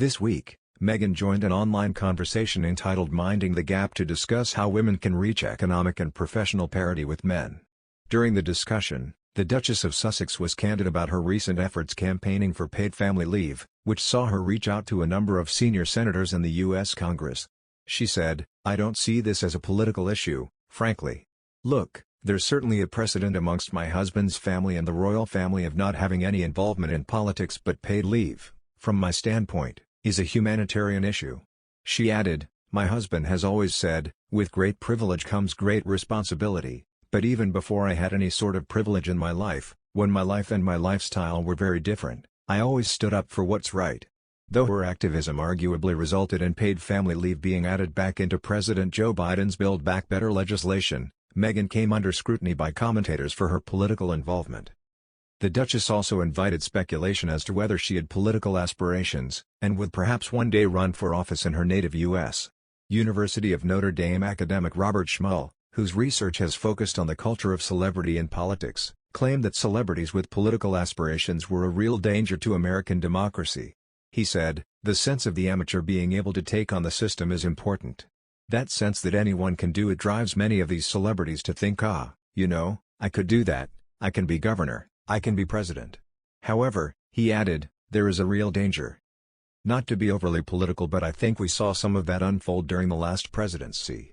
This week, Meghan joined an online conversation entitled Minding the Gap to discuss how women can reach economic and professional parity with men. During the discussion, the Duchess of Sussex was candid about her recent efforts campaigning for paid family leave, which saw her reach out to a number of senior senators in the U.S. Congress. She said, "I don't see this as a political issue, frankly. Look, there's certainly a precedent amongst my husband's family and the royal family of not having any involvement in politics, but paid leave, from my standpoint, is a humanitarian issue." She added, "My husband has always said, with great privilege comes great responsibility, but even before I had any sort of privilege in my life, when my life and my lifestyle were very different, I always stood up for what's right." Though her activism arguably resulted in paid family leave being added back into President Joe Biden's Build Back Better legislation, Meghan came under scrutiny by commentators for her political involvement. The Duchess also invited speculation as to whether she had political aspirations, and would perhaps one day run for office in her native U.S. University of Notre Dame academic Robert Schmull, whose research has focused on the culture of celebrity in politics, claimed that celebrities with political aspirations were a real danger to American democracy. He said, "The sense of the amateur being able to take on the system is important. That sense that anyone can do it drives many of these celebrities to think, I could do that, I can be governor, I can be president." However, he added, "There is a real danger." Not to be overly political, but I think we saw some of that unfold during the last presidency.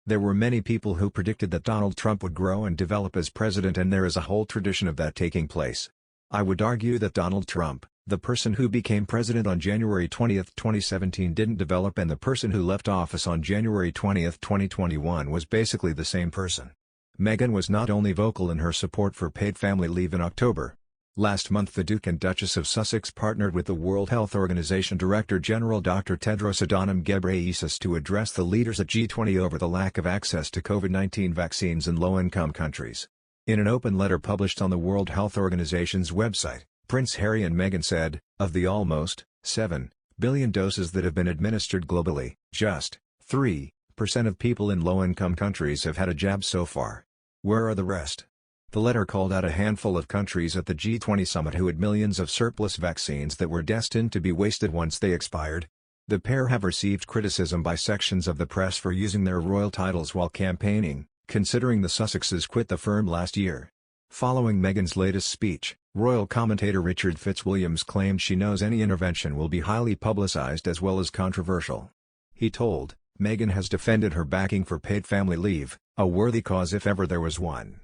There were many people who predicted that Donald Trump would grow and develop as president, and there is a whole tradition of that taking place. I would argue that Donald Trump, the person who became president on January 20, 2017, didn't develop, and the person who left office on January 20, 2021 was basically the same person. Meghan was not only vocal in her support for paid family leave in October. Last month the Duke and Duchess of Sussex partnered with the World Health Organization Director General Dr. Tedros Adhanom Ghebreyesus to address the leaders at G20 over the lack of access to COVID-19 vaccines in low-income countries. In an open letter published on the World Health Organization's website, Prince Harry and Meghan said, "Of the almost 7 billion doses that have been administered globally, just 3% of people in low-income countries have had a jab so far. Where are the rest?" The letter called out a handful of countries at the G20 summit who had millions of surplus vaccines that were destined to be wasted once they expired. The pair have received criticism by sections of the press for using their royal titles while campaigning, considering the Sussexes quit the firm last year. Following Meghan's latest speech, royal commentator Richard Fitzwilliams claimed she knows any intervention will be highly publicized as well as controversial. He told, "Meghan has defended her backing for paid family leave, a worthy cause if ever there was one.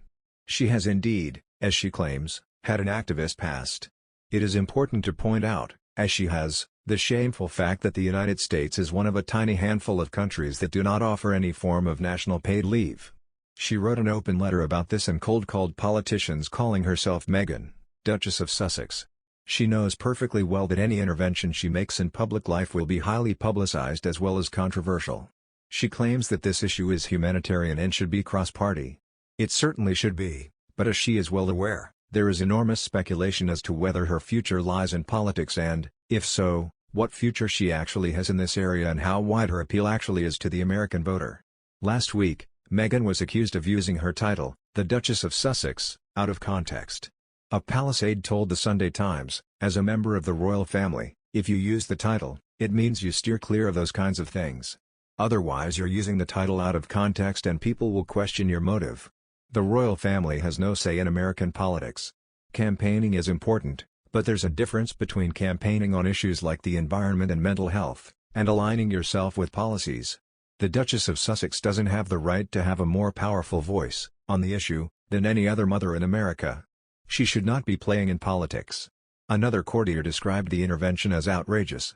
She has indeed, as she claims, had an activist past. It is important to point out, as she has, the shameful fact that the United States is one of a tiny handful of countries that do not offer any form of national paid leave." She wrote an open letter about this and cold-called politicians, calling herself Meghan, Duchess of Sussex. She knows perfectly well that any intervention she makes in public life will be highly publicized as well as controversial. She claims that this issue is humanitarian and should be cross-party. It certainly should be, but as she is well aware, there is enormous speculation as to whether her future lies in politics and, if so, what future she actually has in this area and how wide her appeal actually is to the American voter. Last week, Meghan was accused of using her title, the Duchess of Sussex, out of context. A palace aide told the Sunday Times, "As a member of the royal family, if you use the title, it means you steer clear of those kinds of things. Otherwise you're using the title out of context and people will question your motive. The royal family has no say in American politics. Campaigning is important, but there's a difference between campaigning on issues like the environment and mental health, and aligning yourself with policies. The Duchess of Sussex doesn't have the right to have a more powerful voice, on the issue, than any other mother in America. She should not be playing in politics." Another courtier described the intervention as outrageous,